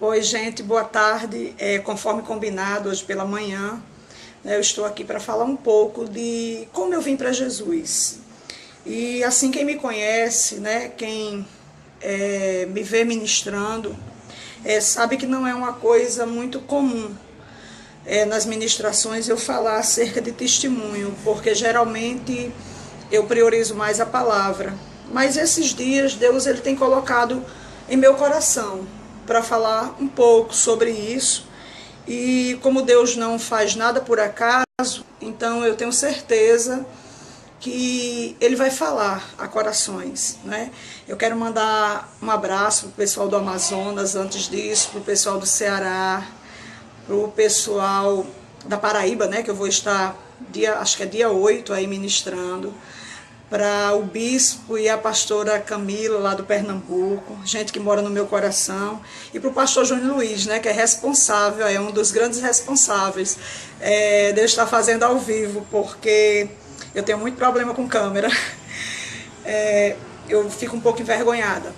Oi, gente, boa tarde. Conforme combinado, hoje pela manhã, né, eu estou aqui para falar um pouco de como eu vim para Jesus. E assim, quem me conhece, né, quem me vê ministrando, sabe que não é uma coisa muito comum nas ministrações eu falar acerca de testemunho, porque geralmente eu priorizo mais a palavra. Mas esses dias Deus ele tem colocado em meu coração para falar um pouco sobre isso. E como Deus não faz nada por acaso, então eu tenho certeza que Ele vai falar a corações, né? Eu quero mandar um abraço para o pessoal do Amazonas, antes disso, para o pessoal do Ceará, para o pessoal da Paraíba, né? Que eu vou estar, acho que é dia 8 aí ministrando, para o bispo e a pastora Camila, lá do Pernambuco, gente que mora no meu coração, e para o pastor Júnior Luiz, né, que é responsável, é um dos grandes responsáveis de eu estar fazendo ao vivo, porque eu tenho muito problema com câmera, eu fico um pouco envergonhada.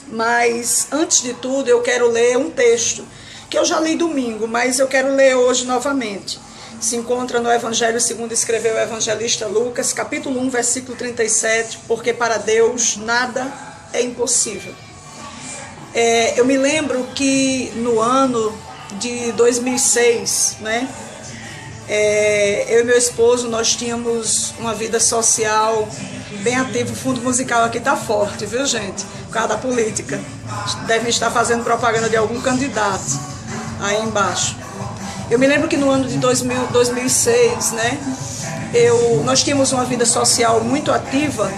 Mas, antes de tudo, eu quero ler um texto, que eu já li domingo, mas eu quero ler hoje novamente. Se encontra no Evangelho segundo escreveu o evangelista Lucas, capítulo 1, versículo 37, porque para Deus nada é impossível. Eu me lembro que no ano de 2006, né, eu e meu esposo, nós tínhamos uma vida social bem ativa. O fundo musical aqui tá forte, viu, gente? Por causa da política. Devem estar fazendo propaganda de algum candidato aí embaixo. Eu me lembro que no ano de 2006, né, nós tínhamos uma vida social muito ativa,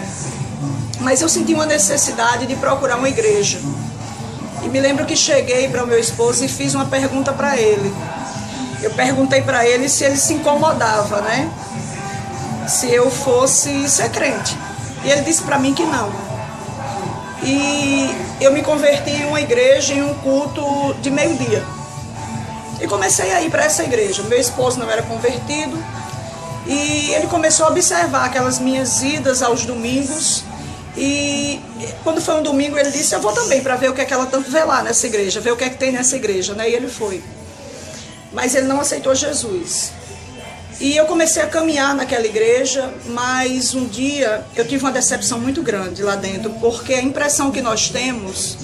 mas eu senti uma necessidade de procurar uma igreja. E me lembro que cheguei para o meu esposo e fiz uma pergunta para ele. Eu perguntei para ele se ele se incomodava, né, se eu fosse ser crente. E ele disse para mim que não. E eu me converti em uma igreja, em um culto de meio-dia. E comecei a ir para essa igreja. Meu esposo não era convertido e ele começou a observar aquelas minhas idas aos domingos. E quando foi um domingo ele disse: eu vou também para ver o que é que ela tanto vê lá nessa igreja, ver o que é que tem nessa igreja, né? E ele foi. Mas ele não aceitou Jesus. E eu comecei a caminhar naquela igreja, mas um dia eu tive uma decepção muito grande lá dentro, porque a impressão que nós temos,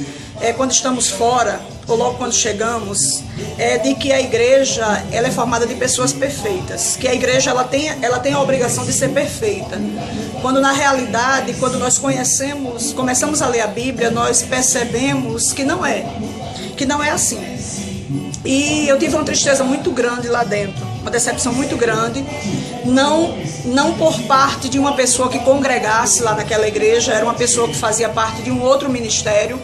quando estamos fora, ou logo quando chegamos, é de que a igreja ela é formada de pessoas perfeitas, que a igreja ela tem a obrigação de ser perfeita. Quando na realidade, quando nós começamos a ler a Bíblia, nós percebemos que não é assim. E eu tive uma tristeza muito grande lá dentro, uma decepção muito grande, não por parte de uma pessoa que congregasse lá naquela igreja, era uma pessoa que fazia parte de um outro ministério,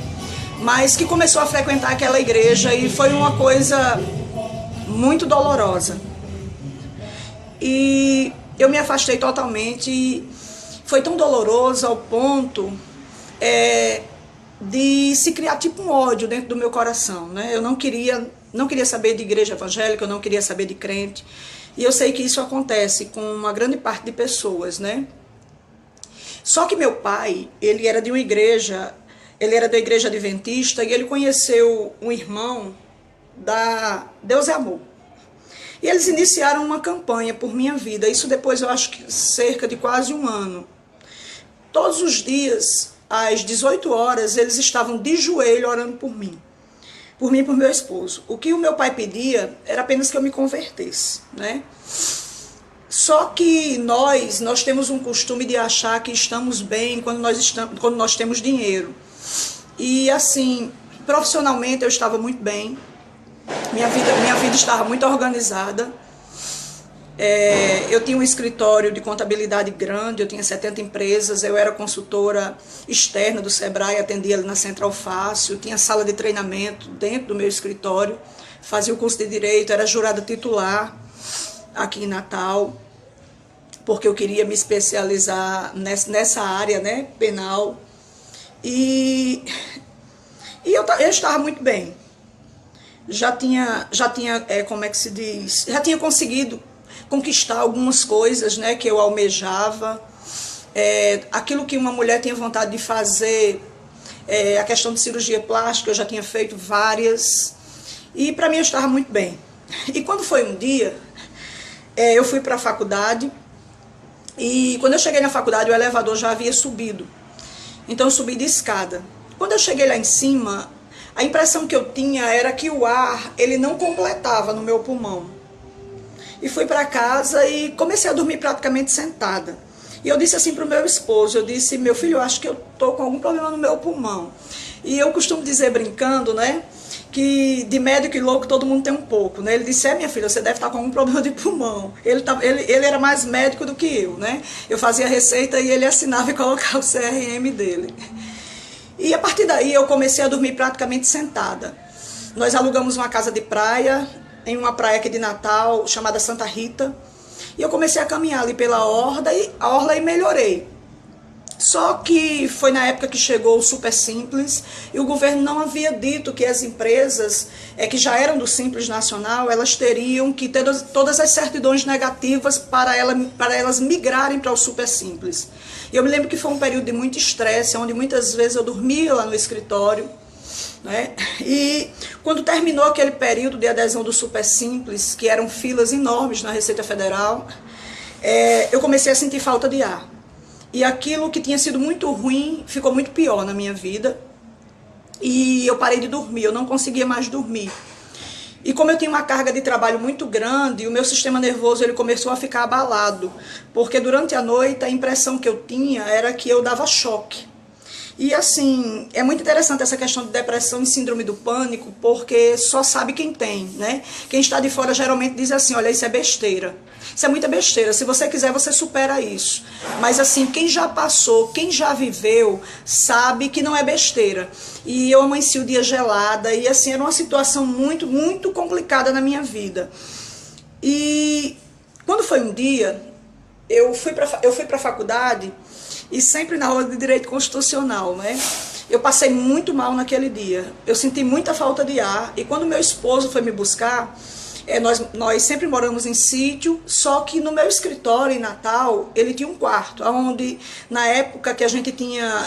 mas que começou a frequentar aquela igreja e foi uma coisa muito dolorosa. E eu me afastei totalmente e foi tão doloroso ao ponto de se criar tipo um ódio dentro do meu coração, né? Eu não queria saber de igreja evangélica, eu não queria saber de crente. E eu sei que isso acontece com uma grande parte de pessoas, né? Só que meu pai, ele era da igreja adventista e ele conheceu um irmão da Deus é Amor. E eles iniciaram uma campanha por minha vida, isso depois eu acho que cerca de quase um ano. Todos os dias, às 18 horas, eles estavam de joelho orando por mim e por meu esposo. O que o meu pai pedia era apenas que eu me convertesse, né? Só que nós temos um costume de achar que estamos bem quando nós temos dinheiro. E assim, profissionalmente eu estava muito bem, minha vida estava muito organizada. Eu tinha um escritório de contabilidade grande, eu tinha 70 empresas, eu era consultora externa do Sebrae, atendia ali na Central Fácil, tinha sala de treinamento dentro do meu escritório, fazia o curso de Direito, era jurada titular aqui em Natal, porque eu queria me especializar nessa área, né, penal. E eu estava muito bem. Já tinha, como é que se diz? Já tinha conseguido conquistar algumas coisas, né, que eu almejava. Aquilo que uma mulher tinha vontade de fazer, A questão de cirurgia plástica, eu já tinha feito várias. E para mim eu estava muito bem. E quando foi um dia, eu fui para a faculdade. E quando eu cheguei na faculdade, o elevador já havia subido. Então eu subi de escada. Quando eu cheguei lá em cima, a impressão que eu tinha era que o ar, ele não completava no meu pulmão. E fui para casa e comecei a dormir praticamente sentada. E eu disse assim para o meu esposo, eu disse, meu filho, eu acho que eu estou com algum problema no meu pulmão. E eu costumo dizer brincando, né, que de médico e louco todo mundo tem um pouco, né? Ele disse, minha filha, você deve estar com algum problema de pulmão. Ele era mais médico do que eu, né? Eu fazia receita e ele assinava e colocava o CRM dele. E a partir daí eu comecei a dormir praticamente sentada. Nós alugamos uma casa de praia, em uma praia aqui de Natal, chamada Santa Rita. E eu comecei a caminhar ali pela orla e melhorei. Só que foi na época que chegou o Super Simples e o governo não havia dito que as empresas que já eram do Simples Nacional, elas teriam que ter todas as certidões negativas para elas migrarem para o Super Simples. E eu me lembro que foi um período de muito estresse, onde muitas vezes eu dormia lá no escritório, né? E quando terminou aquele período de adesão do Super Simples, que eram filas enormes na Receita Federal, eu comecei a sentir falta de ar. E aquilo que tinha sido muito ruim ficou muito pior na minha vida. E eu parei de dormir, eu não conseguia mais dormir. E como eu tinha uma carga de trabalho muito grande, o meu sistema nervoso ele começou a ficar abalado. Porque durante a noite a impressão que eu tinha era que eu dava choque. E assim, é muito interessante essa questão de depressão e síndrome do pânico, porque só sabe quem tem, né? Quem está de fora geralmente diz assim, olha, isso é besteira. Isso é muita besteira, se você quiser você supera isso. Mas assim, quem já passou, quem já viveu, sabe que não é besteira. E eu amanheci o dia gelada e assim, era uma situação muito, muito complicada na minha vida. E quando foi um dia, eu fui para a faculdade e sempre na aula de Direito Constitucional, né? Eu passei muito mal naquele dia. Eu senti muita falta de ar e quando meu esposo foi me buscar, nós sempre moramos em sítio, só que no meu escritório em Natal, ele tinha um quarto, onde na época que a gente tinha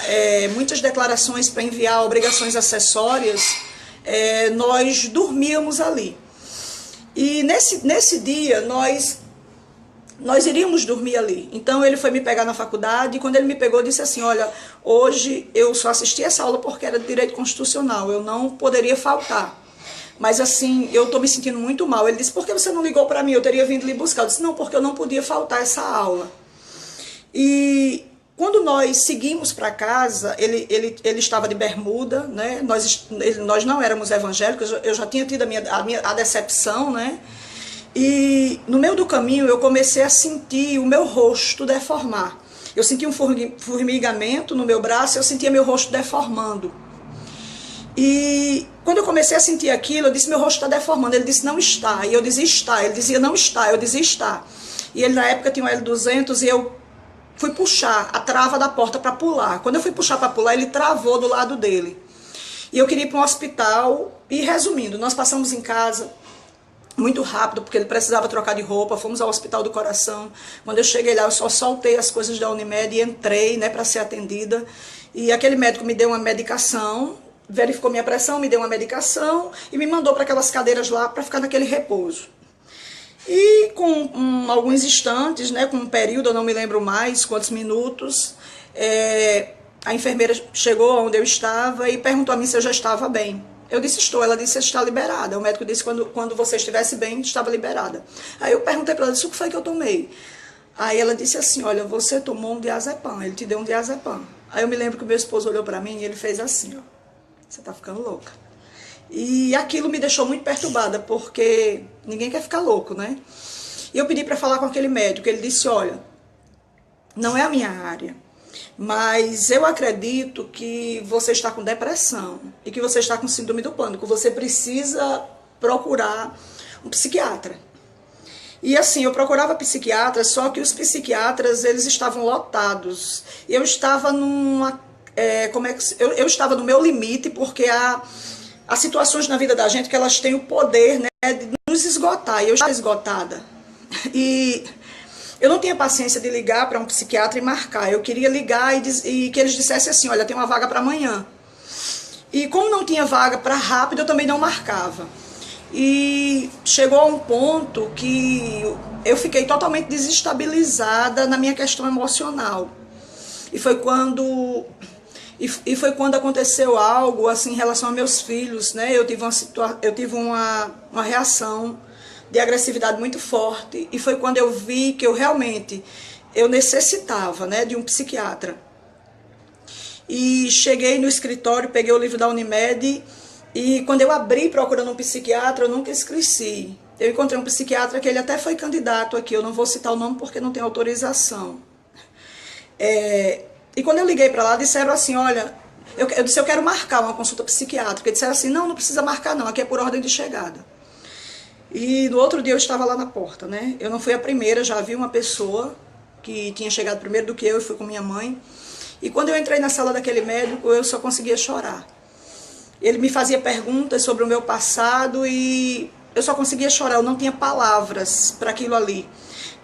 muitas declarações para enviar, obrigações acessórias, nós dormíamos ali. E nesse dia, nós iríamos dormir ali. Então ele foi me pegar na faculdade e quando ele me pegou disse assim, olha, hoje eu só assisti essa aula porque era de Direito Constitucional, eu não poderia faltar. Mas assim, eu estou me sentindo muito mal. Ele disse, por que você não ligou para mim? Eu teria vindo lhe buscar. Eu disse, não, porque eu não podia faltar essa aula. E quando nós seguimos para casa, ele estava de bermuda, né? Nós não éramos evangélicos, eu já tinha tido a decepção, né? E no meio do caminho eu comecei a sentir o meu rosto deformar. Eu senti um formigamento no meu braço, eu sentia meu rosto deformando. E quando eu comecei a sentir aquilo, eu disse, meu rosto está deformando. Ele disse, não está. E eu dizia, está. Ele dizia, não está. Eu dizia, está. E ele na época tinha um L200 e eu fui puxar a trava da porta para pular. Quando eu fui puxar para pular, ele travou do lado dele. E eu queria ir para um hospital. E resumindo, nós passamos em casa muito rápido, porque ele precisava trocar de roupa, fomos ao Hospital do Coração. Quando eu cheguei lá, eu só soltei as coisas da Unimed e entrei, né, para ser atendida. E aquele médico me deu uma medicação, verificou minha pressão, me deu uma medicação e me mandou para aquelas cadeiras lá para ficar naquele repouso. E com alguns instantes, né, com um período, eu não me lembro mais quantos minutos, a enfermeira chegou onde eu estava e perguntou a mim se eu já estava bem. Eu disse, estou. Ela disse, está liberada. O médico disse, quando você estivesse bem, estava liberada. Aí eu perguntei para ela, o que foi que eu tomei? Aí ela disse assim, olha, você tomou um diazepam, ele te deu um diazepam. Aí eu me lembro que o meu esposo olhou para mim e ele fez assim, ó, você tá ficando louca. E aquilo me deixou muito perturbada, porque ninguém quer ficar louco, né? E eu pedi para falar com aquele médico, ele disse, olha, não é a minha área, mas eu acredito que você está com depressão e que você está com síndrome do pânico. Você precisa procurar um psiquiatra. E assim, eu procurava psiquiatra, só que os psiquiatras, eles estavam lotados. Eu estava eu estava no meu limite, porque há situações na vida da gente que elas têm o poder, né, de nos esgotar. E eu estava esgotada. E eu não tinha paciência de ligar para um psiquiatra e marcar. Eu queria ligar e que eles dissessem assim, olha, tem uma vaga para amanhã. E como não tinha vaga para rápido, eu também não marcava. E chegou a um ponto que eu fiquei totalmente desestabilizada na minha questão emocional. E foi quando aconteceu algo assim em relação a meus filhos, né? Eu tive uma reação de agressividade muito forte, e foi quando eu vi que eu realmente necessitava, né, de um psiquiatra. E cheguei no escritório, peguei o livro da Unimed, e quando eu abri procurando um psiquiatra, eu nunca esqueci. Eu encontrei um psiquiatra que ele até foi candidato aqui, eu não vou citar o nome porque não tem autorização. E quando eu liguei para lá, disseram assim, olha, eu disse, eu quero marcar uma consulta psiquiátrica. E disseram assim, não precisa marcar não, aqui é por ordem de chegada. E no outro dia eu estava lá na porta, né? Eu não fui a primeira, já vi uma pessoa que tinha chegado primeiro do que eu fui com minha mãe. E quando eu entrei na sala daquele médico, eu só conseguia chorar. Ele me fazia perguntas sobre o meu passado e eu só conseguia chorar, eu não tinha palavras para aquilo ali.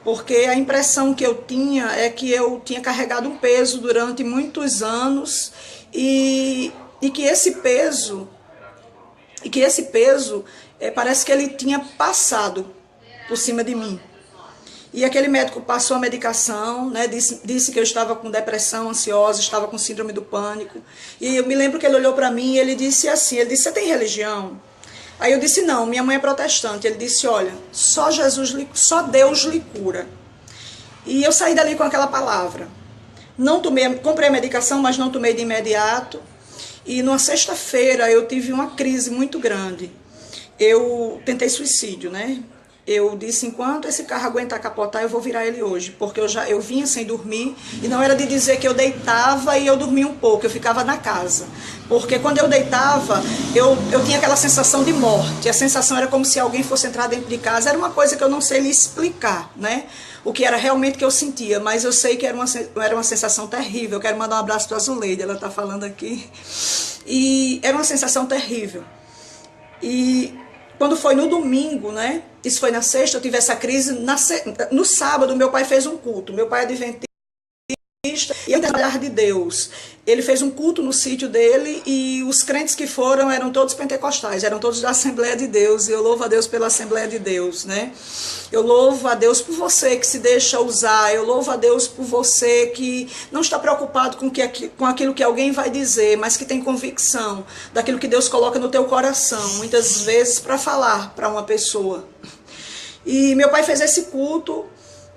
Porque a impressão que eu tinha é que eu tinha carregado um peso durante muitos anos e que esse peso, parece que ele tinha passado por cima de mim. E aquele médico passou a medicação, né, disse que eu estava com depressão ansiosa, estava com síndrome do pânico. E eu me lembro que ele olhou para mim e ele disse assim, você tem religião? Aí eu disse, não, minha mãe é protestante. Ele disse, olha, só Deus lhe cura. E eu saí dali com aquela palavra. Não tomei, comprei a medicação, mas não tomei de imediato. E numa sexta-feira eu tive uma crise muito grande. Eu tentei suicídio, né? Eu disse, enquanto esse carro aguentar capotar, eu vou virar ele hoje. Porque eu vinha sem dormir, e não era de dizer que eu deitava e eu dormia um pouco, eu ficava na casa. Porque quando eu deitava, eu tinha aquela sensação de morte. A sensação era como se alguém fosse entrar dentro de casa. Era uma coisa que eu não sei lhe explicar, né? O que era realmente que eu sentia, mas eu sei que era uma sensação terrível. Eu quero mandar um abraço para a Zuleide, ela está falando aqui. E era uma sensação terrível. E quando foi no domingo, né? Isso foi na sexta, eu tive essa crise. No sábado, meu pai fez um culto. Meu pai é adventista e eu trabalhar de Deus. Ele fez um culto no sítio dele e os crentes que foram eram todos pentecostais, eram todos da Assembleia de Deus. E eu louvo a Deus pela Assembleia de Deus, né? Eu louvo a Deus por você que se deixa usar. Eu louvo a Deus por você que não está preocupado com aquilo que alguém vai dizer, mas que tem convicção daquilo que Deus coloca no teu coração, muitas vezes para falar para uma pessoa. E meu pai fez esse culto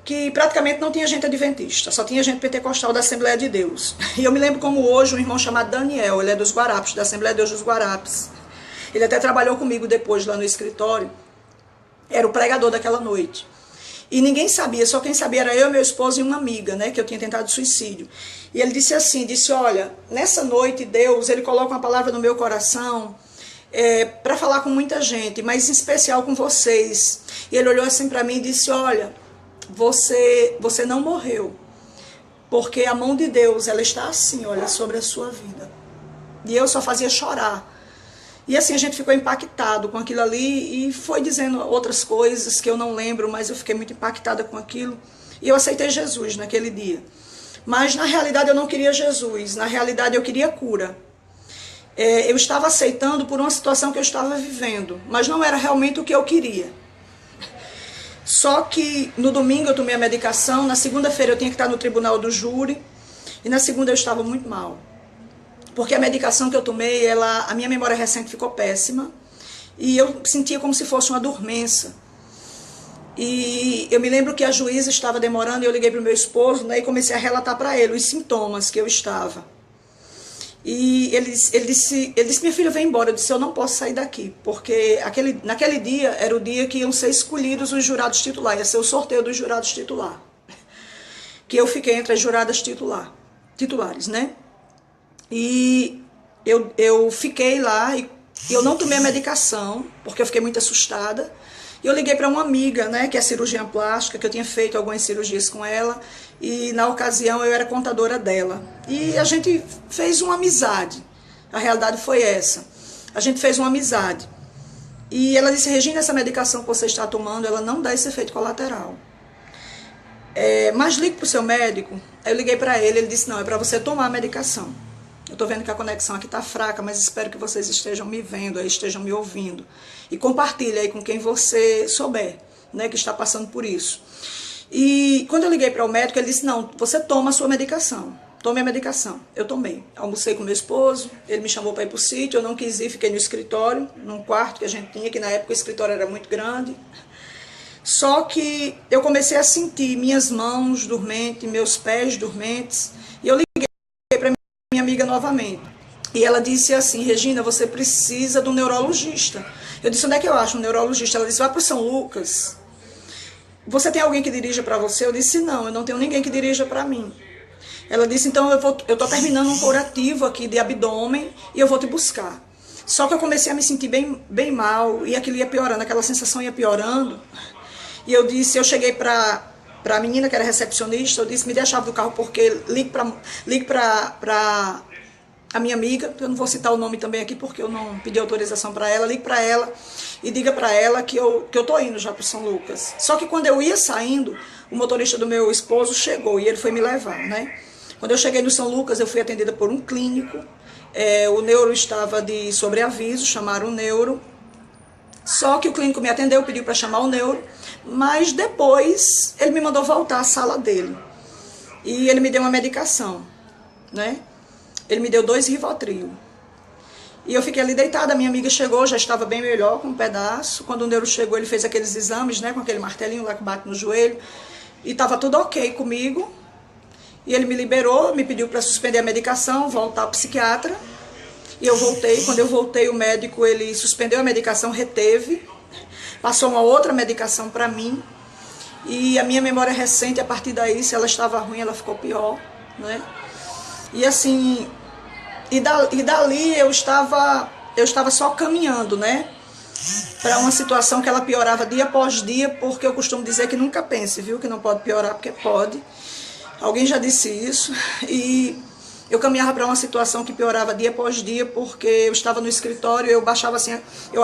que praticamente não tinha gente adventista, só tinha gente pentecostal da Assembleia de Deus. E eu me lembro como hoje um irmão chamado Daniel, ele é dos Guarapes, da Assembleia de Deus dos Guarapes. Ele até trabalhou comigo depois lá no escritório, era o pregador daquela noite. E ninguém sabia, só quem sabia era eu, meu esposo e uma amiga, né, que eu tinha tentado suicídio. E ele disse assim, olha, nessa noite Deus, ele coloca uma palavra no meu coração, para falar com muita gente, mas em especial com vocês. E ele olhou assim para mim e disse, olha, você não morreu, porque a mão de Deus, ela está assim, olha, sobre a sua vida. E eu só fazia chorar. E assim a gente ficou impactado com aquilo ali e foi dizendo outras coisas que eu não lembro, mas eu fiquei muito impactada com aquilo. E eu aceitei Jesus naquele dia. Mas na realidade eu não queria Jesus, na realidade eu queria cura. Eu estava aceitando por uma situação que eu estava vivendo, mas não era realmente o que eu queria. Só que no domingo eu tomei a medicação, na segunda-feira eu tinha que estar no tribunal do júri, e na segunda eu estava muito mal. Porque a medicação que eu tomei, a minha memória recente ficou péssima, e eu sentia como se fosse uma dormência. E eu me lembro que a juíza estava demorando, e eu liguei para o meu esposo, né, e comecei a relatar para ele os sintomas que eu estava. E ele disse, minha filha, vem embora. Eu disse, eu não posso sair daqui, porque naquele dia era o dia que iam ser escolhidos os jurados titulares, ia ser o sorteio dos jurados titular. Que eu fiquei entre as juradas titulares, né? E eu fiquei lá e eu não tomei a medicação, porque eu fiquei muito assustada. E eu liguei para uma amiga, né, que é cirurgiã plástica, que eu tinha feito algumas cirurgias com ela, e na ocasião eu era contadora dela. E a gente fez uma amizade, a realidade foi essa. A gente fez uma amizade. E ela disse, Regina, essa medicação que você está tomando, ela não dá esse efeito colateral. Mas ligue para o seu médico. Aí eu liguei para ele, ele disse, não, é para você tomar a medicação. Eu estou vendo que a conexão aqui está fraca, mas espero que vocês estejam me vendo, estejam me ouvindo. E compartilhe aí com quem você souber, né, que está passando por isso. E quando eu liguei para o médico, ele disse, não, você toma a sua medicação. Tome a medicação. Eu tomei. Almocei com meu esposo, ele me chamou para ir para o sítio, eu não quis ir, fiquei no escritório, num quarto que a gente tinha, que na época o escritório era muito grande. Só que eu comecei a sentir minhas mãos dormentes, meus pés dormentes, e eu liguei para minha amiga novamente. E ela disse assim, Regina, você precisa de um neurologista. Eu disse, onde é que eu acho um neurologista? Ela disse, vá para o São Lucas. Você tem alguém que dirija para você? Eu disse, não, eu não tenho ninguém que dirija para mim. Ela disse, então eu estou terminando um curativo aqui de abdômen e eu vou te buscar. Só que eu comecei a me sentir bem mal e aquilo ia piorando, aquela sensação ia piorando. E eu disse, eu cheguei para a menina que era recepcionista, eu disse, me dê a chave do carro porque ligue para a minha amiga, eu não vou citar o nome também aqui porque eu não pedi autorização para ela, ligue para ela e diga para ela que eu tô indo já para São Lucas. Só que quando eu ia saindo, o motorista do meu esposo chegou e ele foi me levar, né? Quando eu cheguei no São Lucas, eu fui atendida por um clínico, o neuro estava de sobreaviso, chamaram o neuro, só que o clínico me atendeu, pediu para chamar o neuro, mas depois ele me mandou voltar à sala dele e ele me deu uma medicação, né? Ele me deu 2 Rivotril. E eu fiquei ali deitada, a minha amiga chegou, já estava bem melhor, com um pedaço. Quando o neuro chegou, ele fez aqueles exames, né, com aquele martelinho lá que bate no joelho. E estava tudo ok comigo. E ele me liberou, me pediu para suspender a medicação, voltar ao psiquiatra. E eu voltei. Quando eu voltei, o médico, ele suspendeu a medicação, reteve. Passou uma outra medicação para mim. E a minha memória recente, a partir daí, se ela estava ruim, ela ficou pior, né? E assim... E dali eu estava só caminhando, né? Para uma situação que ela piorava dia após dia, porque eu costumo dizer que nunca pense, viu? Que não pode piorar, porque pode. Alguém já disse isso. E eu caminhava para uma situação que piorava dia após dia, porque eu estava no escritório, eu baixava assim, eu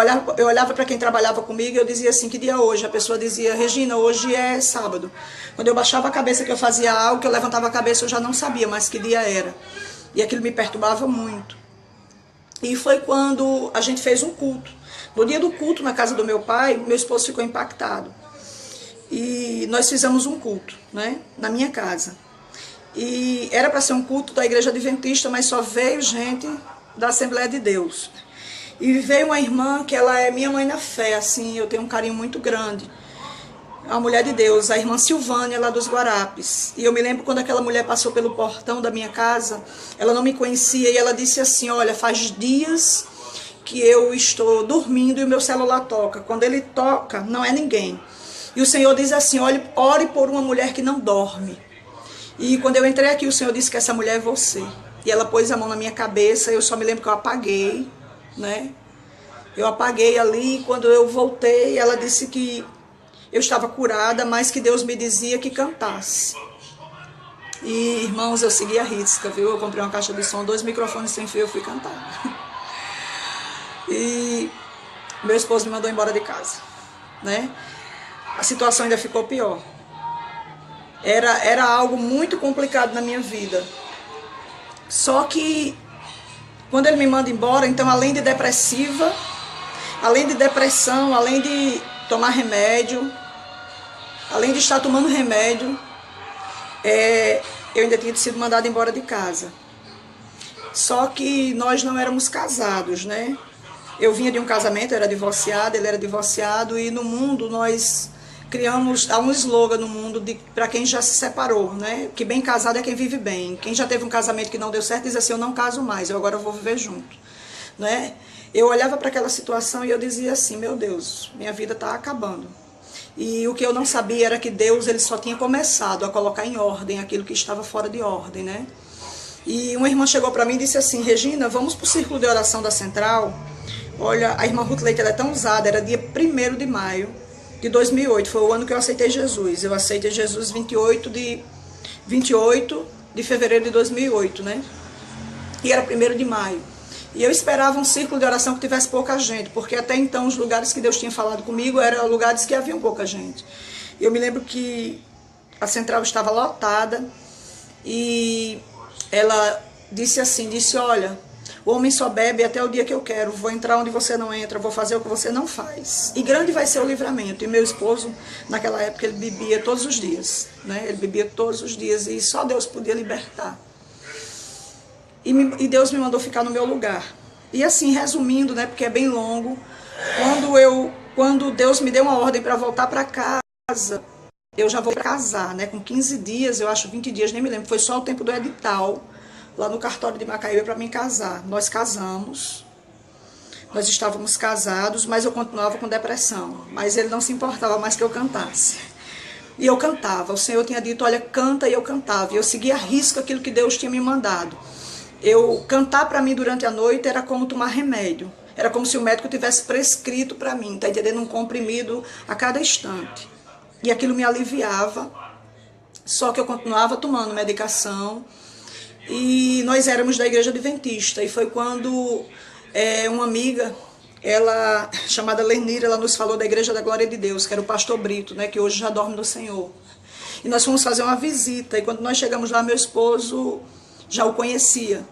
olhava para quem trabalhava comigo e eu dizia assim, que dia é hoje? A pessoa dizia, Regina, hoje é sábado. Quando eu baixava a cabeça que eu fazia algo, que eu levantava a cabeça, eu já não sabia mais que dia era. E aquilo me perturbava muito. E foi quando a gente fez um culto. No dia do culto, na casa do meu pai, meu esposo ficou impactado. E nós fizemos um culto, né, na minha casa. E era para ser um culto da Igreja Adventista, mas só veio gente da Assembleia de Deus. E veio uma irmã que ela é minha mãe na fé, assim, eu tenho um carinho muito grande. A mulher de Deus, a irmã Silvânia, lá dos Guarapes. E eu me lembro quando aquela mulher passou pelo portão da minha casa, ela não me conhecia e ela disse assim, olha, faz dias que eu estou dormindo e o meu celular toca. Quando ele toca, não é ninguém. E o Senhor diz assim, olhe, ore por uma mulher que não dorme. E quando eu entrei aqui, o Senhor disse que essa mulher é você. E ela pôs a mão na minha cabeça, eu só me lembro que eu apaguei, né? Eu apaguei ali, quando eu voltei, ela disse que eu estava curada, mas que Deus me dizia que cantasse. E, irmãos, eu segui a risca, viu? Eu comprei uma caixa de som, 2 microfones sem fio, eu fui cantar. E meu esposo me mandou embora de casa, né? A situação ainda ficou pior. Era algo muito complicado na minha vida. Só que, quando ele me manda embora, então, além de depressiva, além de depressão, além de tomar remédio, além de estar tomando remédio, eu ainda tinha sido mandada embora de casa. Só que nós não éramos casados, né? Eu vinha de um casamento, eu era divorciada, ele era divorciado, e no mundo nós criamos, há um slogan no mundo para quem já se separou, né? Que bem casado é quem vive bem. Quem já teve um casamento que não deu certo diz assim, eu não caso mais, eu agora vou viver junto, né? Eu olhava para aquela situação e eu dizia assim, meu Deus, minha vida está acabando. E o que eu não sabia era que Deus, ele só tinha começado a colocar em ordem aquilo que estava fora de ordem, né? E uma irmã chegou para mim e disse assim, Regina, vamos para o círculo de oração da Central? Olha, a irmã Ruth Leite, ela é tão usada, era dia 1º de maio de 2008, foi o ano que eu aceitei Jesus. Eu aceitei Jesus 28 de fevereiro de 2008, né? E era 1º de maio. E eu esperava um círculo de oração que tivesse pouca gente, porque até então os lugares que Deus tinha falado comigo eram lugares que haviam pouca gente. Eu me lembro que a Central estava lotada e ela disse assim, olha, o homem só bebe até o dia que eu quero, vou entrar onde você não entra, vou fazer o que você não faz. E grande vai ser o livramento. E meu esposo, naquela época, ele bebia todos os dias, né? Ele bebia todos os dias e só Deus podia libertar. E Deus me mandou ficar no meu lugar. E assim, resumindo, né, porque é bem longo, quando Deus me deu uma ordem para voltar para casa, eu já vou para casar, né, com 15 dias, eu acho 20 dias, nem me lembro, foi só o tempo do edital, lá no cartório de Macaíba para mim casar. Nós casamos, nós estávamos casados, mas eu continuava com depressão, mas ele não se importava mais que eu cantasse. E eu cantava, o Senhor tinha dito, olha, canta, e eu cantava, e eu seguia a risco aquilo que Deus tinha me mandado. Eu cantar para mim durante a noite era como tomar remédio. Era como se o médico tivesse prescrito para mim, tá entendendo? Um comprimido a cada instante. E aquilo me aliviava, só que eu continuava tomando medicação. E nós éramos da igreja adventista. E foi quando uma amiga, ela chamada Lenira, ela nos falou da Igreja da Glória de Deus, que era o pastor Brito, né, que hoje já dorme no Senhor. E nós fomos fazer uma visita. E quando nós chegamos lá, meu esposo já o conhecia.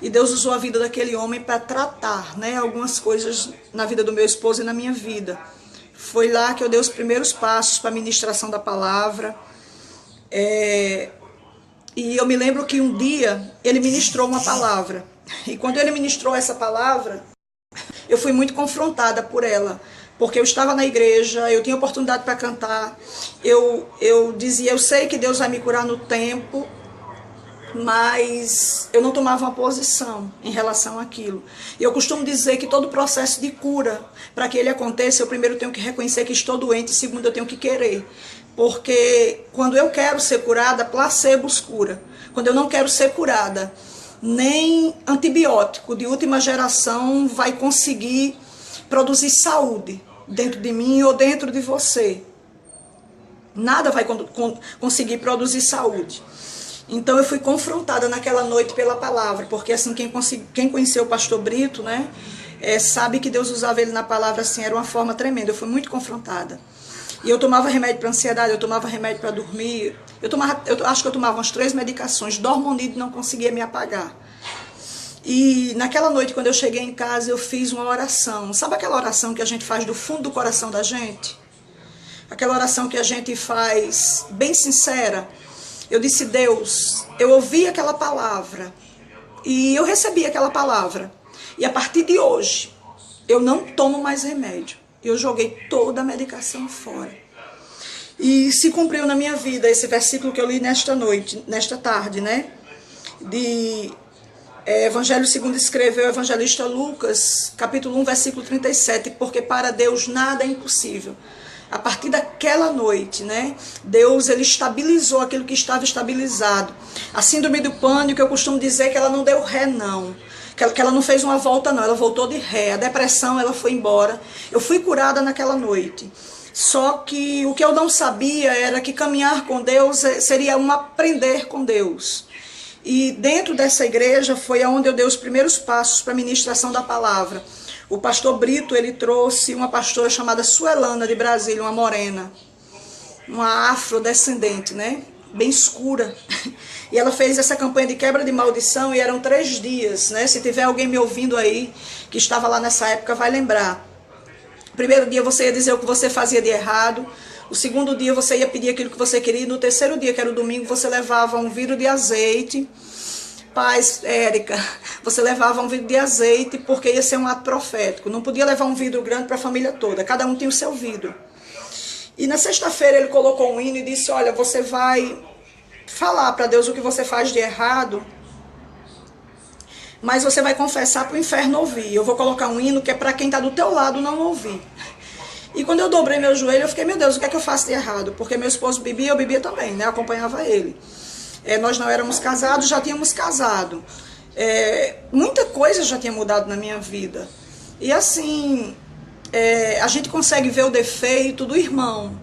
E Deus usou a vida daquele homem para tratar, né, algumas coisas na vida do meu esposo e na minha vida. Foi lá que eu dei os primeiros passos para a ministração da palavra. E eu me lembro que um dia ele ministrou uma palavra. E quando ele ministrou essa palavra, eu fui muito confrontada por ela. Porque eu estava na igreja, eu tinha oportunidade para cantar. Eu dizia, eu sei que Deus vai me curar no tempo, mas eu não tomava uma posição em relação àquilo. E eu costumo dizer que todo processo de cura, para que ele aconteça, eu primeiro tenho que reconhecer que estou doente, e segundo eu tenho que querer. Porque quando eu quero ser curada, placebos cura. Quando eu não quero ser curada, nem antibiótico de última geração vai conseguir produzir saúde dentro de mim ou dentro de você. Nada vai conseguir produzir saúde. Então eu fui confrontada naquela noite pela palavra, porque assim, quem conheceu o pastor Brito, né, sabe que Deus usava ele na palavra assim, era uma forma tremenda. Eu fui muito confrontada. E eu tomava remédio para ansiedade, eu tomava remédio para dormir, eu acho que eu tomava umas 3 medicações, Dormonide não conseguia me apagar. E naquela noite, quando eu cheguei em casa, eu fiz uma oração. Sabe aquela oração que a gente faz do fundo do coração da gente? Aquela oração que a gente faz bem sincera. Eu disse, Deus, eu ouvi aquela palavra e eu recebi aquela palavra. E a partir de hoje, eu não tomo mais remédio. Eu joguei toda a medicação fora. E se cumpriu na minha vida esse versículo que eu li nesta tarde, né? Evangelho segundo escreveu o evangelista Lucas, capítulo 1, versículo 37, porque para Deus nada é impossível. A partir daquela noite, né, Deus ele estabilizou aquilo que estava estabilizado. A síndrome do pânico, eu costumo dizer que ela não deu ré, não. Que ela não fez uma volta, não. Ela voltou de ré. A depressão, ela foi embora. Eu fui curada naquela noite. Só que o que eu não sabia era que caminhar com Deus seria um aprender com Deus. E dentro dessa igreja foi onde eu dei os primeiros passos para a ministração da palavra. O pastor Brito, ele trouxe uma pastora chamada Suelana de Brasília, uma morena, uma afrodescendente, né? Bem escura. E ela fez essa campanha de quebra de maldição e eram 3 dias, né? Se tiver alguém me ouvindo aí, que estava lá nessa época, vai lembrar. O primeiro dia você ia dizer o que você fazia de errado. O segundo dia você ia pedir aquilo que você queria. E no terceiro dia, que era o domingo, você levava um vidro de azeite. Paz, Érica, você levava um vidro de azeite porque ia ser um ato profético. Não podia levar um vidro grande para a família toda. Cada um tinha o seu vidro. E na sexta-feira ele colocou um hino e disse, olha, você vai falar para Deus o que você faz de errado, mas você vai confessar para o inferno ouvir. Eu vou colocar um hino que é para quem está do teu lado não ouvir. E quando eu dobrei meu joelho, eu fiquei, meu Deus, o que é que eu faço de errado? Porque meu esposo bebia, eu bebia também, né? Eu acompanhava ele. Nós não éramos casados, já tínhamos casado. Muita coisa já tinha mudado na minha vida. E assim, a gente consegue ver o defeito do irmão.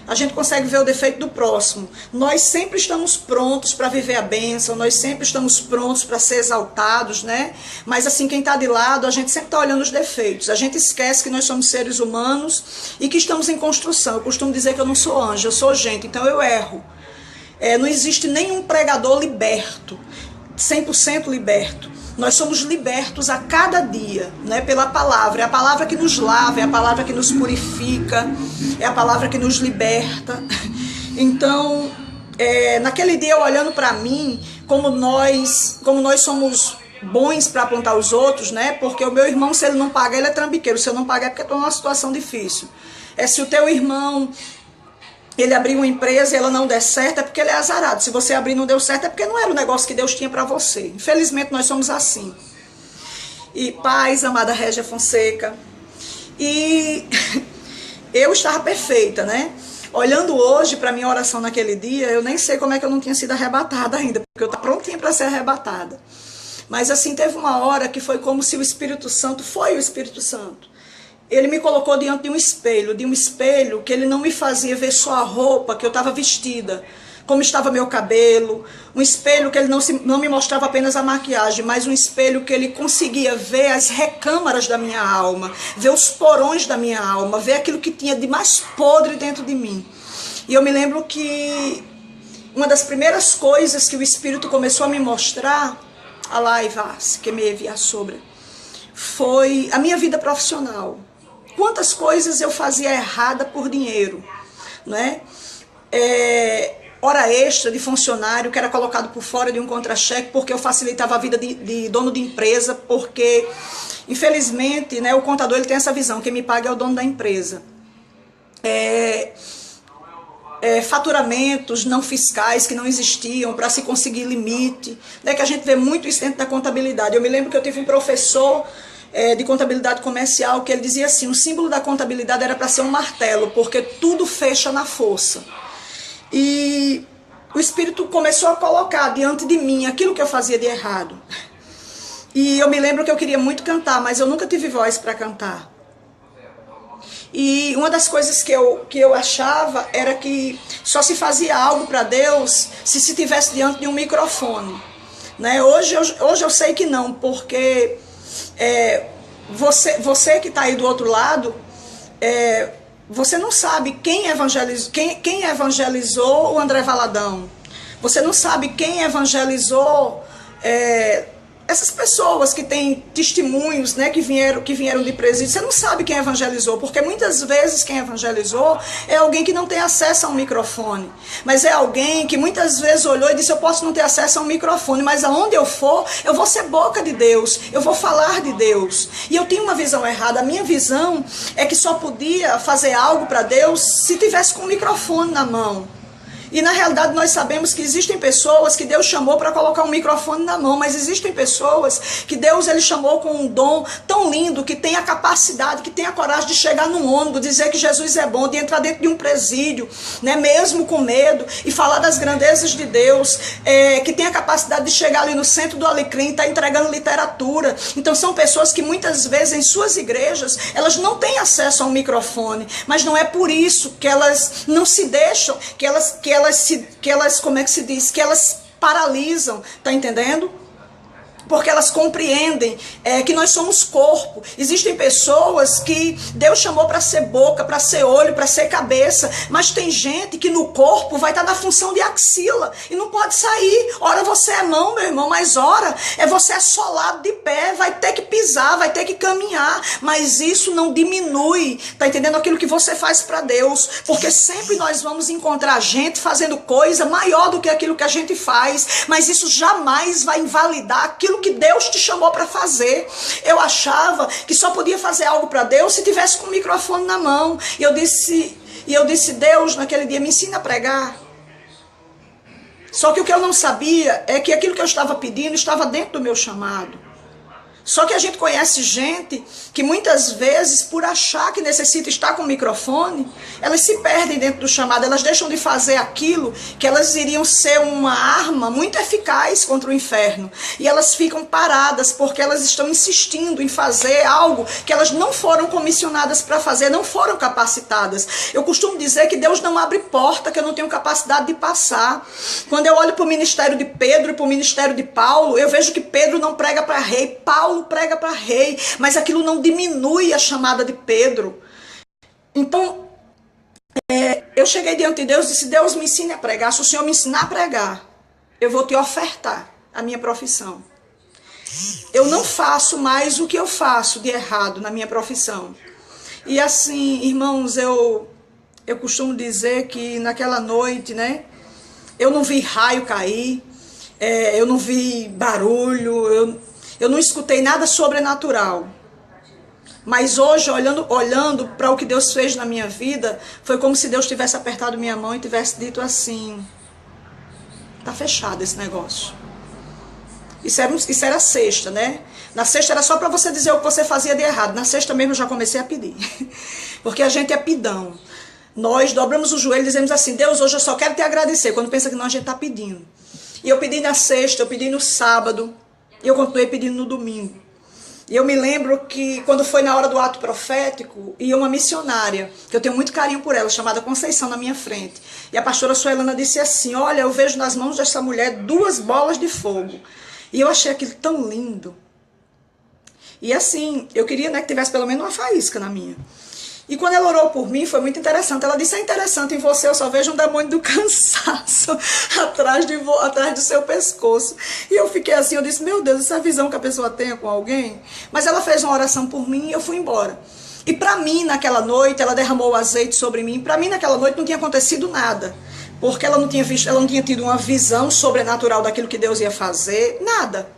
A gente consegue ver o defeito do próximo. Nós sempre estamos prontos para viver a bênção, nós sempre estamos prontos para ser exaltados, né? Mas assim, quem está de lado, a gente sempre está olhando os defeitos. A gente esquece que nós somos seres humanos e que estamos em construção. Eu costumo dizer que eu não sou anjo, eu sou gente, então eu erro. Não existe nenhum pregador liberto. 100% liberto. Nós somos libertos a cada dia, né, pela palavra. É a palavra que nos lava, é a palavra que nos purifica, é a palavra que nos liberta. Então, naquele dia, eu olhando para mim, como nós somos bons para apontar os outros, né? Porque o meu irmão, se ele não paga, ele é trambiqueiro. Se eu não pagar, é porque eu estou numa situação difícil. Se o teu irmão, ele abrir uma empresa e ela não der certo, é porque ele é azarado. Se você abrir e não deu certo, é porque não era o negócio que Deus tinha para você. Infelizmente, nós somos assim. E paz, amada Régia Fonseca. E eu estava perfeita, né? Olhando hoje para minha oração naquele dia, eu nem sei como é que eu não tinha sido arrebatada ainda, porque eu estava prontinha para ser arrebatada. Mas assim, teve uma hora que foi como se o Espírito Santo, foi o Espírito Santo, ele me colocou diante de um espelho que ele não me fazia ver só a roupa que eu estava vestida, como estava meu cabelo, um espelho que ele não me mostrava apenas a maquiagem, mas um espelho que ele conseguia ver as recâmaras da minha alma, ver os porões da minha alma, ver aquilo que tinha de mais podre dentro de mim. E eu me lembro que uma das primeiras coisas que o Espírito começou a me mostrar, a laivas que me via sobre, foi a minha vida profissional. Quantas coisas eu fazia errada por dinheiro, né? Hora extra de funcionário que era colocado por fora de um contra-cheque porque eu facilitava a vida de dono de empresa, porque infelizmente, né, o contador ele tem essa visão, quem me paga é o dono da empresa. Faturamentos não fiscais que não existiam para se conseguir limite, né, que a gente vê muito isso dentro da contabilidade. Eu me lembro que eu tive um professor de contabilidade comercial que ele dizia assim, o símbolo da contabilidade era para ser um martelo, porque tudo fecha na força. E o Espírito começou a colocar diante de mim aquilo que eu fazia de errado. E eu me lembro que eu queria muito cantar, mas eu nunca tive voz para cantar. E uma das coisas que eu achava era que só se fazia algo para Deus se estivesse diante de um microfone, né? Hoje eu sei que não, porque você que está aí do outro lado, você não sabe quem evangelizou o André Valadão. Você não sabe quem evangelizou essas pessoas que têm testemunhos, né, que vieram de presídio. Você não sabe quem evangelizou, porque muitas vezes quem evangelizou é alguém que não tem acesso a um microfone. Mas é alguém que muitas vezes olhou e disse, eu posso não ter acesso a um microfone, mas aonde eu for, eu vou ser boca de Deus, eu vou falar de Deus. E eu tinha uma visão errada. A minha visão é que só podia fazer algo para Deus se tivesse com um microfone na mão. E na realidade nós sabemos que existem pessoas que Deus chamou para colocar um microfone na mão, mas existem pessoas que Deus ele chamou com um dom tão lindo, que tem a capacidade, que tem a coragem de chegar num ônibus, dizer que Jesus é bom, de entrar dentro de um presídio, né, mesmo com medo, e falar das grandezas de Deus, que tem a capacidade de chegar ali no centro do Alecrim, tá entregando literatura. Então são pessoas que muitas vezes em suas igrejas, elas não têm acesso a um microfone, mas não é por isso que elas não se deixam, que elas como é que se diz? Que elas paralisam, tá entendendo? Porque elas compreendem que nós somos corpo. Existem pessoas que Deus chamou para ser boca, para ser olho, para ser cabeça, mas tem gente que no corpo vai estar na função de axila e não pode sair. Ora você é mão, meu irmão, mas ora você é solado de pé, vai ter que pisar, vai ter que caminhar, mas isso não diminui, tá entendendo, aquilo que você faz para Deus, porque sempre nós vamos encontrar gente fazendo coisa maior do que aquilo que a gente faz, mas isso jamais vai invalidar aquilo que Deus te chamou para fazer. Eu achava que só podia fazer algo para Deus se tivesse com o microfone na mão. E eu disse, Deus, naquele dia, me ensina a pregar. Só que o que eu não sabia é que aquilo que eu estava pedindo estava dentro do meu chamado. Só que a gente conhece gente que muitas vezes, por achar que necessita estar com o microfone, elas se perdem dentro do chamado, elas deixam de fazer aquilo que elas iriam ser uma arma muito eficaz contra o inferno. E elas ficam paradas porque elas estão insistindo em fazer algo que elas não foram comissionadas para fazer, não foram capacitadas. Eu costumo dizer que Deus não abre porta que eu não tenho capacidade de passar. Quando eu olho para o ministério de Pedro e para o ministério de Paulo, eu vejo que Pedro não prega para rei, Paulo prega para rei, mas aquilo não diminui a chamada de Pedro. Então, eu cheguei diante de Deus e disse, Deus, me ensine a pregar. Se o Senhor me ensinar a pregar, eu vou te ofertar. a minha profissão. Eu não faço mais o que eu faço de errado na minha profissão. E assim, irmãos, eu costumo dizer que naquela noite, né, eu não vi raio cair, eu não vi barulho, eu não escutei nada sobrenatural. Mas hoje, olhando para o que Deus fez na minha vida, foi como se Deus tivesse apertado minha mão e tivesse dito assim: tá fechado esse negócio. Isso era sexta, né? Na sexta era só para você dizer o que você fazia de errado. Na sexta mesmo eu já comecei a pedir. Porque a gente é pidão. Nós dobramos o joelho e dizemos assim: Deus, hoje eu só quero te agradecer. Quando pensa que não, a gente está pedindo. E eu pedi na sexta, eu pedi no sábado. E eu continuei pedindo no domingo. E eu me lembro que quando foi na hora do ato profético, ia uma missionária, que eu tenho muito carinho por ela, chamada Conceição, na minha frente. E a pastora Suelana disse assim: olha, eu vejo nas mãos dessa mulher 2 bolas de fogo. E eu achei aquilo tão lindo. E assim, eu queria, né, que tivesse pelo menos uma faísca na minha. E quando ela orou por mim, foi muito interessante. Ela disse: é interessante, em você eu só vejo um demônio do cansaço atrás do seu pescoço. E eu fiquei assim, eu disse: meu Deus, essa visão que a pessoa tem com alguém. Mas ela fez uma oração por mim e eu fui embora. E para mim, naquela noite, ela derramou o azeite sobre mim. Para mim, naquela noite, não tinha acontecido nada. Porque ela não tinha visto, ela não tinha tido uma visão sobrenatural daquilo que Deus ia fazer. Nada.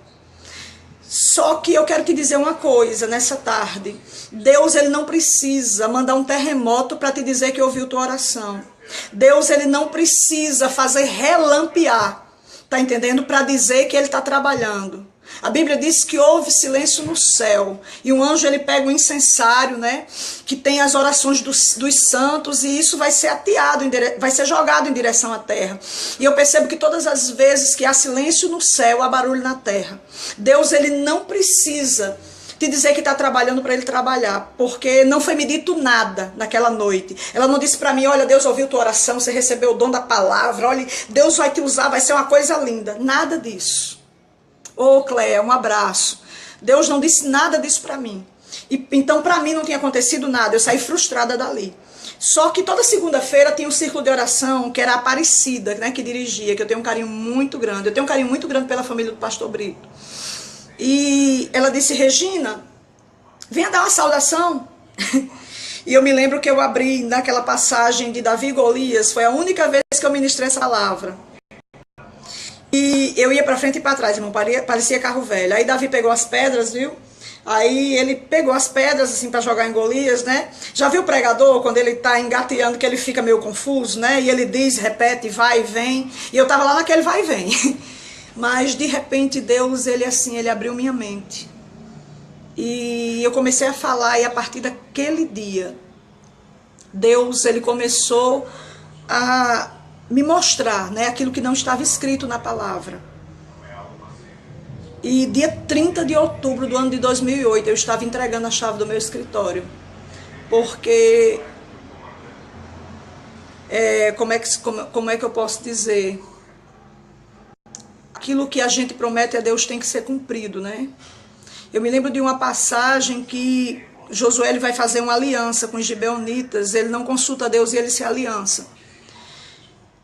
Só que eu quero te dizer uma coisa nessa tarde. Deus, ele não precisa mandar um terremoto para te dizer que ouviu tua oração. Deus, ele não precisa fazer relampear, tá entendendo? Para dizer que ele está trabalhando. A Bíblia diz que houve silêncio no céu. E um anjo, ele pega o incensário, né? Que tem as orações dos santos. E isso vai ser ateado, vai ser jogado em direção à terra. E eu percebo que todas as vezes que há silêncio no céu, há barulho na terra. Deus, ele não precisa te dizer que está trabalhando para ele trabalhar. Porque não foi me dito nada naquela noite. Ela não disse para mim: olha, Deus ouviu tua oração, você recebeu o dom da palavra. Olha, Deus vai te usar, vai ser uma coisa linda. Nada disso. Ô, Cléia, um abraço. Deus não disse nada disso para mim. Então, para mim, não tinha acontecido nada. Eu saí frustrada dali. Só que toda segunda-feira tinha um círculo de oração, que era a Aparecida, né, que dirigia, que eu tenho um carinho muito grande. Eu tenho um carinho muito grande pela família do pastor Brito. E ela disse: Regina, venha dar uma saudação. E eu me lembro que eu abri naquela passagem de Davi e Golias. Foi a única vez que eu ministrei essa palavra. E eu ia para frente e para trás, irmão, parecia carro velho. Aí Davi pegou as pedras, viu? Aí ele pegou as pedras, assim, para jogar em Golias, né? Já viu o pregador, quando ele tá engateando, que ele fica meio confuso, né? E ele diz, repete, vai e vem. E eu tava lá naquele vai e vem. Mas, de repente, Deus, ele assim, ele abriu minha mente. E eu comecei a falar, e a partir daquele dia, Deus, ele começou a me mostrar, né, aquilo que não estava escrito na palavra. E dia 30 de outubro do ano de 2008, eu estava entregando a chave do meu escritório. Porque, como é que eu posso dizer? Aquilo que a gente promete a Deus tem que ser cumprido, né? Eu me lembro de uma passagem que Josué, ele vai fazer uma aliança com os gibeonitas. Ele não consulta a Deus e ele se aliança.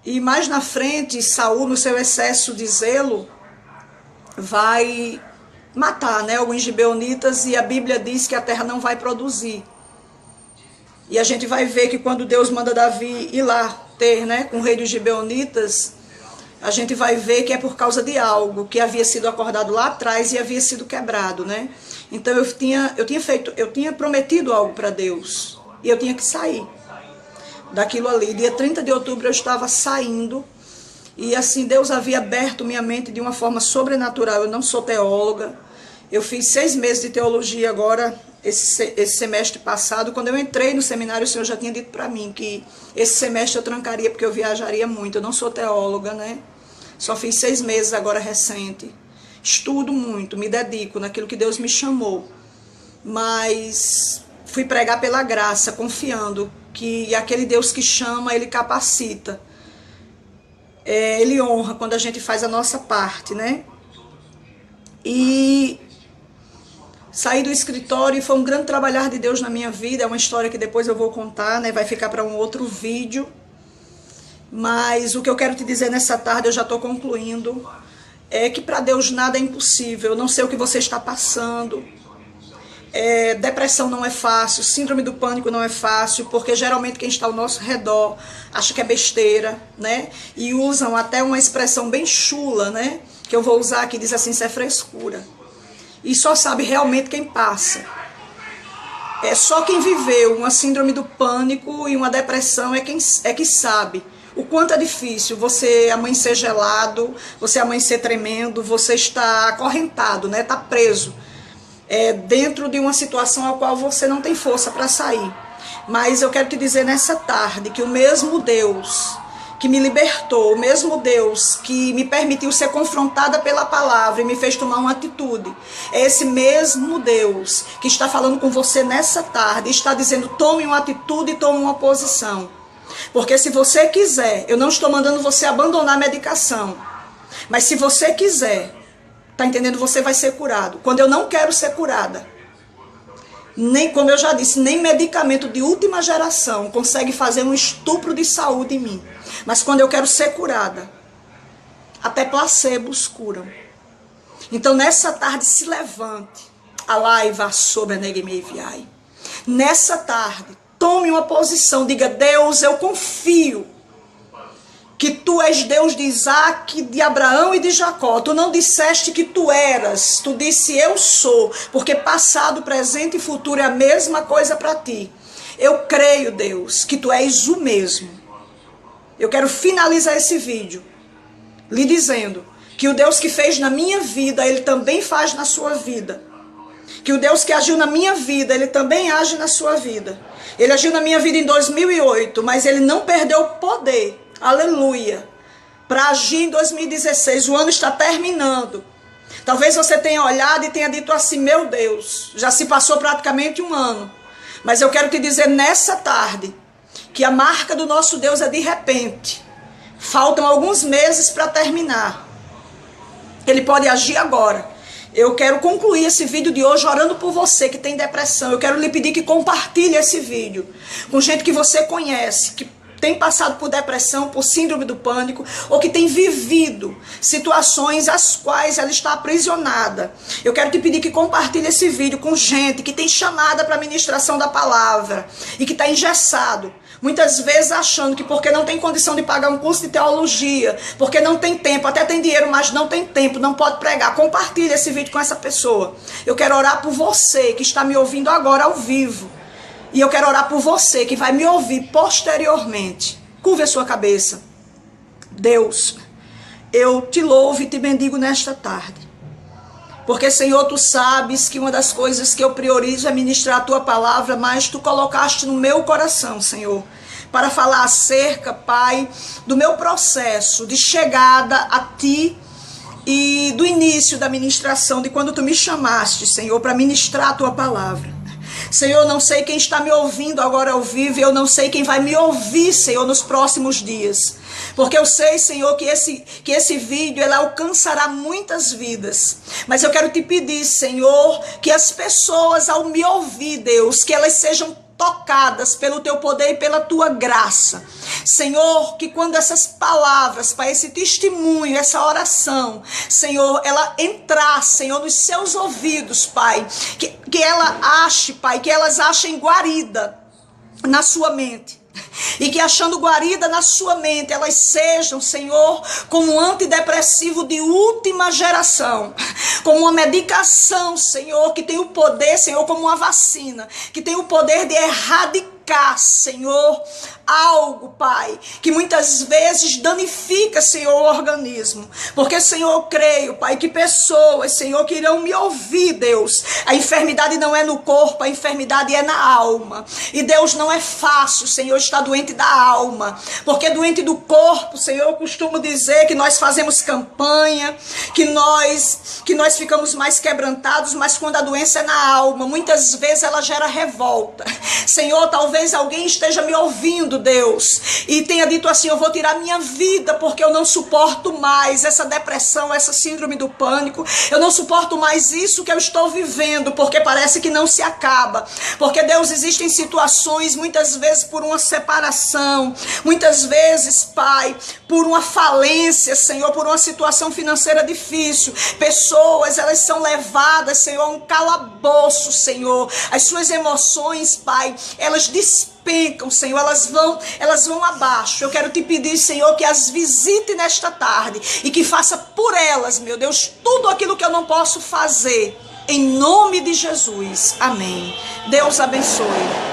E mais na frente, Saul, no seu excesso de zelo, vai matar, né, alguns gibeonitas, e a Bíblia diz que a terra não vai produzir. E a gente vai ver que quando Deus manda Davi ir lá ter, né, com o rei dos gibeonitas, a gente vai ver que é por causa de algo que havia sido acordado lá atrás e havia sido quebrado, né? Então eu tinha prometido algo para Deus e eu tinha que sair daquilo ali. Dia 30 de outubro eu estava saindo e assim Deus havia aberto minha mente de uma forma sobrenatural. Eu não sou teóloga, eu fiz 6 meses de teologia agora, esse semestre passado. Quando eu entrei no seminário, o Senhor já tinha dito para mim que esse semestre eu trancaria porque eu viajaria muito. Eu não sou teóloga, né? Só fiz 6 meses agora recente. Estudo muito, me dedico naquilo que Deus me chamou, mas fui pregar pela graça, confiando que aquele Deus que chama, ele capacita. Ele honra quando a gente faz a nossa parte, né? E saí do escritório e foi um grande trabalhar de Deus na minha vida. É uma história que depois eu vou contar, né? Vai ficar para um outro vídeo. Mas o que eu quero te dizer nessa tarde, eu já estou concluindo. é que para Deus nada é impossível. Eu não sei o que você está passando. Depressão não é fácil, síndrome do pânico não é fácil, porque geralmente quem está ao nosso redor acha que é besteira, né? E usam até uma expressão bem chula, né? Que eu vou usar aqui, diz assim, isso é frescura. E só sabe realmente quem passa. É só quem viveu uma síndrome do pânico e uma depressão é que sabe o quanto é difícil você amanhecer gelado, você amanhecer tremendo, você está acorrentado, né? Está preso. Dentro de uma situação a qual você não tem força para sair. Mas eu quero te dizer nessa tarde que o mesmo Deus que me libertou, o mesmo Deus que me permitiu ser confrontada pela palavra e me fez tomar uma atitude, é esse mesmo Deus que está falando com você nessa tarde, está dizendo, tome uma atitude e tome uma posição. Porque se você quiser, eu não estou mandando você abandonar a medicação, mas se você quiser, tá entendendo? Você vai ser curado. Quando eu não quero ser curada, nem, como eu já disse, nem medicamento de última geração consegue fazer um estupro de saúde em mim. Mas quando eu quero ser curada, até placebos curam. Então nessa tarde se levante. Alaiva sobre a Negemeviai. Nessa tarde, tome uma posição. Diga, Deus, eu confio que tu és Deus de Isaac, de Abraão e de Jacó. Tu não disseste que tu eras, tu disse eu sou, porque passado, presente e futuro é a mesma coisa para ti. Eu creio, Deus, que tu és o mesmo. Eu quero finalizar esse vídeo lhe dizendo que o Deus que fez na minha vida, ele também faz na sua vida. Que o Deus que agiu na minha vida, ele também age na sua vida. Ele agiu na minha vida em 2008, mas ele não perdeu o poder. Aleluia, para agir em 2016, o ano está terminando. Talvez você tenha olhado e tenha dito assim, meu Deus, já se passou praticamente um ano. Mas eu quero te dizer nessa tarde, que a marca do nosso Deus é de repente. Faltam alguns meses para terminar. Ele pode agir agora. Eu quero concluir esse vídeo de hoje orando por você que tem depressão. Eu quero lhe pedir que compartilhe esse vídeo com gente que você conhece, que tem passado por depressão, por síndrome do pânico, ou que tem vivido situações às quais ela está aprisionada. Eu quero te pedir que compartilhe esse vídeo com gente que tem chamada para a ministração da palavra e que está engessado. Muitas vezes achando que porque não tem condição de pagar um curso de teologia, porque não tem tempo, até tem dinheiro, mas não tem tempo, não pode pregar. Compartilhe esse vídeo com essa pessoa. Eu quero orar por você que está me ouvindo agora ao vivo. E eu quero orar por você que vai me ouvir posteriormente. Curve a sua cabeça. Deus, eu te louvo e te bendigo nesta tarde. Porque, Senhor, tu sabes que uma das coisas que eu priorizo é ministrar a tua palavra, mas tu colocaste no meu coração, Senhor, para falar acerca, Pai, do meu processo de chegada a ti e do início da ministração, de quando tu me chamaste, Senhor, para ministrar a tua palavra. Senhor, eu não sei quem está me ouvindo agora ao vivo, eu não sei quem vai me ouvir, Senhor, nos próximos dias. Porque eu sei, Senhor, que esse vídeo ele alcançará muitas vidas. Mas eu quero te pedir, Senhor, que as pessoas ao me ouvir, Deus, que elas sejam tocadas pelo teu poder e pela tua graça. Senhor, que quando essas palavras, Pai, esse testemunho, essa oração, Senhor, ela entrar, Senhor, nos seus ouvidos, Pai, que ela ache, Pai, que elas achem guarida na sua mente. E que achando guarida na sua mente, elas sejam, Senhor, como um antidepressivo de última geração, como uma medicação, Senhor, que tem o poder, Senhor, como uma vacina, que tem o poder de erradicar, Senhor, algo, Pai, que muitas vezes danifica, Senhor, o organismo. Porque, Senhor, eu creio, Pai, que pessoas, Senhor, que irão me ouvir, Deus. A enfermidade não é no corpo, a enfermidade é na alma. E, Deus, não é fácil, Senhor, estar doente da alma. Porque doente do corpo, Senhor, eu costumo dizer que nós fazemos campanha, que nós ficamos mais quebrantados, mas quando a doença é na alma, muitas vezes ela gera revolta. Senhor, talvez talvez alguém esteja me ouvindo, Deus, e tenha dito assim: eu vou tirar minha vida porque eu não suporto mais essa depressão, essa síndrome do pânico, eu não suporto mais isso que eu estou vivendo, porque parece que não se acaba. Porque, Deus, existem situações, muitas vezes por uma separação, muitas vezes, Pai, por uma falência, Senhor, por uma situação financeira difícil. Pessoas, elas são levadas, Senhor, a um calabouço, Senhor. As suas emoções, Pai, elas despencam, Senhor, elas vão abaixo. Eu quero te pedir, Senhor, que as visite nesta tarde e que faça por elas, meu Deus, tudo aquilo que eu não posso fazer. Em nome de Jesus. Amém. Deus abençoe.